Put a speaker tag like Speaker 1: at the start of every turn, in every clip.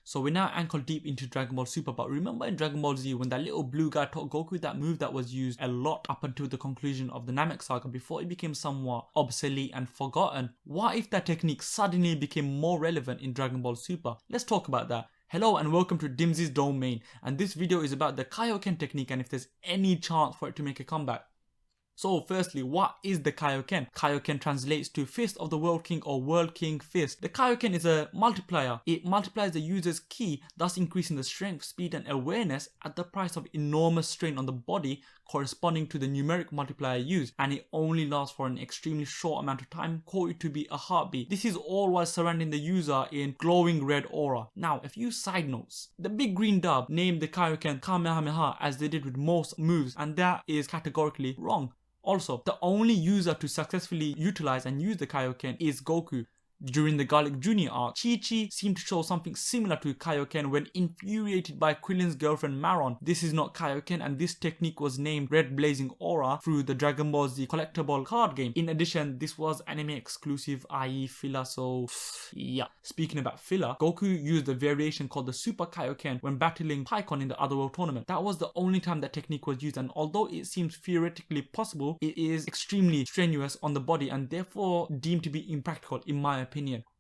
Speaker 1: So we're now ankle deep into Dragon Ball Super, but remember in Dragon Ball Z when that little blue guy taught Goku that move that was used a lot up until the conclusion of the Namek saga before it became somewhat obsolete and forgotten? What if that technique suddenly became more relevant in Dragon Ball Super? Let's talk about that. Hello and welcome to Dimsy's Domain, and this video is about the Kaio-Ken technique and if there's any chance for it to make a comeback. So firstly, what is the Kaio-Ken? Kaio-Ken translates to Fist of the World King or World King Fist. The Kaio-Ken is a multiplier. It multiplies the user's ki, thus increasing the strength, speed and awareness at the price of enormous strain on the body corresponding to the numeric multiplier used, and it only lasts for an extremely short amount of time, quoted to be a heartbeat. This is all while surrounding the user in glowing red aura. Now, a few side notes. The big green dub named the Kaio-Ken Kamehameha as they did with most moves, and that is categorically wrong. Also, the only user to successfully utilize and use the Kaio-Ken is Goku. During the Garlic Jr. arc, Chi-Chi seemed to show something similar to Kaio-Ken when infuriated by Krillin's girlfriend Maron. This is not Kaio-Ken, and this technique was named Red Blazing Aura through the Dragon Ball Z collectible card game. In addition, this was anime exclusive, i.e. filler, so yeah. Speaking about filler, Goku used a variation called the Super Kaio-Ken when battling Pikkon in the Otherworld tournament. That was the only time that technique was used, and although it seems theoretically possible, it is extremely strenuous on the body and therefore deemed to be impractical in my opinion.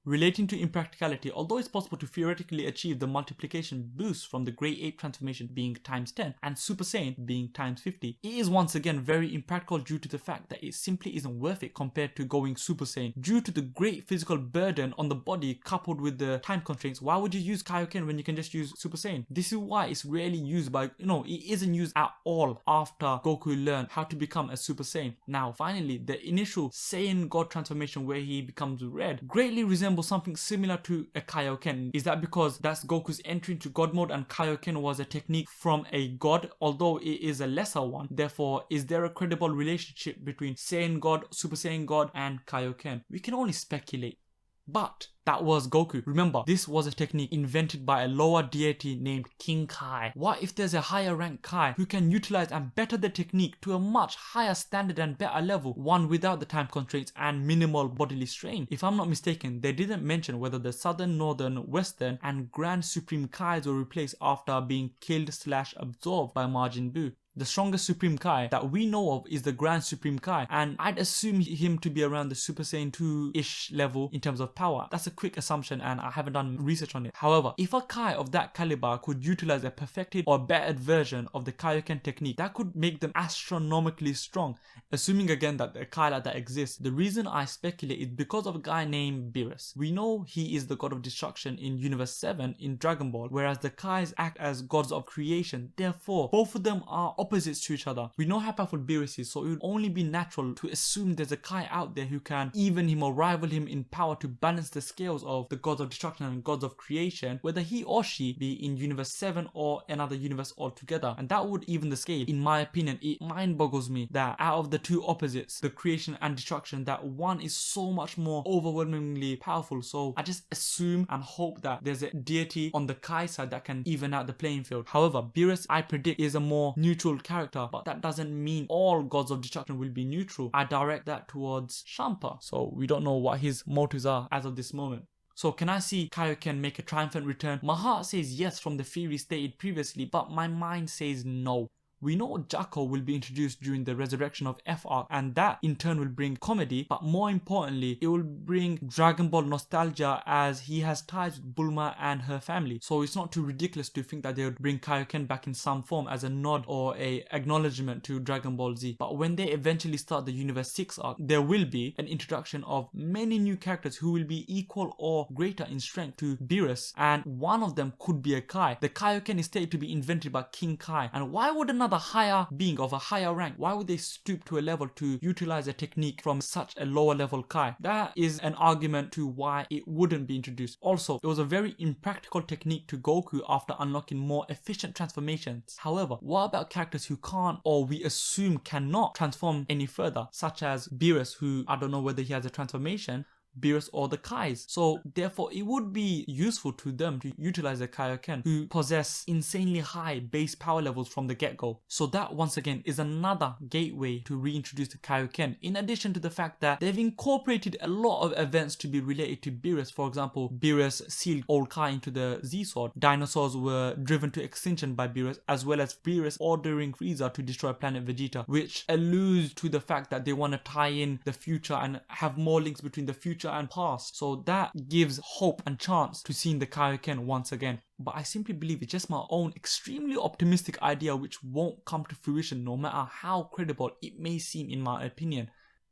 Speaker 1: Relating to impracticality, although it's possible to theoretically achieve the multiplication boost from the Great Ape transformation being times 10 and Super Saiyan being times 50, it is once again very impractical due to the fact that it simply isn't worth it compared to going Super Saiyan. Due to the great physical burden on the body coupled with the time constraints, why would you use Kaio-Ken when you can just use Super Saiyan? This is why it's rarely used by, it isn't used at all after Goku learned how to become a Super Saiyan. Now, finally, the initial Saiyan God transformation where he becomes red greatly resembles something similar to a Kaio-Ken. Is that because that's Goku's entry into God mode and Kaio-Ken was a technique from a god, although it is a lesser one? Therefore, is there a credible relationship between Saiyan God, Super Saiyan God and Kaio-Ken? We can only speculate. But that was Goku. Remember, this was a technique invented by a lower deity named King Kai. What if there's a higher rank Kai who can utilize and better the technique to a much higher standard and better level, one without the time constraints and minimal bodily strain? If I'm not mistaken, they didn't mention whether the southern, northern, western and Grand Supreme Kais were replaced after being killed/absorbed by Majin Buu. The strongest Supreme Kai that we know of is the Grand Supreme Kai, and I'd assume him to be around the Super Saiyan 2-ish level in terms of power. That's a quick assumption and I haven't done research on it. However, if a Kai of that caliber could utilize a perfected or bettered version of the Kaio-Ken technique, that could make them astronomically strong. Assuming again that a Kai like that exists, the reason I speculate is because of a guy named Beerus. We know he is the god of destruction in Universe 7 in Dragon Ball, whereas the Kais act as gods of creation. Therefore, both of them are opposites to each other. We know how powerful Beerus is, so it would only be natural to assume there's a Kai out there who can even him or rival him in power to balance the scales of the gods of destruction and gods of creation, whether he or she be in Universe 7 or another universe altogether. And that would even the scale. In my opinion, it mind boggles me that out of the two opposites, the creation and destruction, that one is so much more overwhelmingly powerful. So I just assume and hope that there's a deity on the Kai side that can even out the playing field. However, Beerus, I predict, is a more neutral character, but that doesn't mean all gods of destruction will be neutral. I direct that towards Champa, so we don't know what his motives are as of this moment. So can I see Kaio-Ken make a triumphant return? My heart says yes from the theory stated previously, but my mind says no. We know Jaco will be introduced during the resurrection of F arc, and that in turn will bring comedy, but more importantly, it will bring Dragon Ball nostalgia as he has ties with Bulma and her family. So it's not too ridiculous to think that they would bring Kaio-Ken back in some form as a nod or a acknowledgement to Dragon Ball Z. But when they eventually start the Universe 6 arc, there will be an introduction of many new characters who will be equal or greater in strength to Beerus, and one of them could be a Kai. The Kaio-Ken is stated to be invented by King Kai, and why would another higher being of a higher rank, why would they stoop to a level to utilize a technique from such a lower level Kai? That is an argument to why it wouldn't be introduced. Also, it was a very impractical technique to Goku after unlocking more efficient transformations. However, what about characters who can't, or we assume cannot, transform any further, such as Beerus, who I don't know whether he has a transformation, Beerus or the Kais. So therefore it would be useful to them to utilize the Kaio-Ken, who possess insanely high base power levels from the get-go. So that once again is another gateway to reintroduce the Kaio-Ken, in addition to the fact that they've incorporated a lot of events to be related to Beerus. For example, Beerus sealed Old Kai into the Z-Sword. Dinosaurs were driven to extinction by Beerus, as well as Beerus ordering Frieza to destroy planet Vegeta, which alludes to the fact that they want to tie in the future and have more links between the future and past. So that gives hope and chance to seeing the Kaio-Ken once again. But I simply believe it's just my own extremely optimistic idea which won't come to fruition no matter how credible it may seem in my opinion.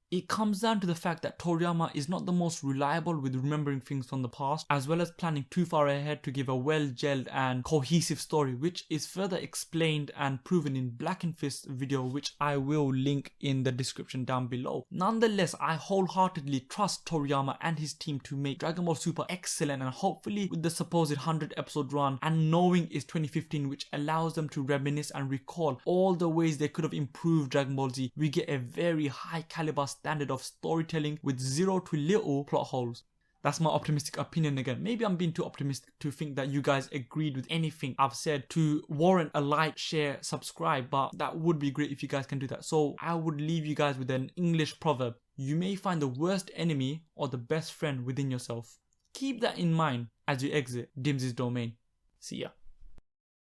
Speaker 1: It comes down to the fact that Toriyama is not the most reliable with remembering things from the past, as well as planning too far ahead to give a well-gelled and cohesive story, which is further explained and proven in Blackenfist video, which I will link in the description down below. Nonetheless, I wholeheartedly trust Toriyama and his team to make Dragon Ball Super excellent, and hopefully with the supposed 100 episode run and knowing it's 2015, which allows them to reminisce and recall all the ways they could have improved Dragon Ball Z, we get a very high caliber standard of storytelling with zero to little plot holes. That's my optimistic opinion again. Maybe I'm being too optimistic to think that you guys agreed with anything I've said to warrant a like, share, subscribe, but that would be great if you guys can do that. So I would leave you guys with an English proverb. You may find the worst enemy or the best friend within yourself. Keep that in mind as you exit Dims's domain. See ya.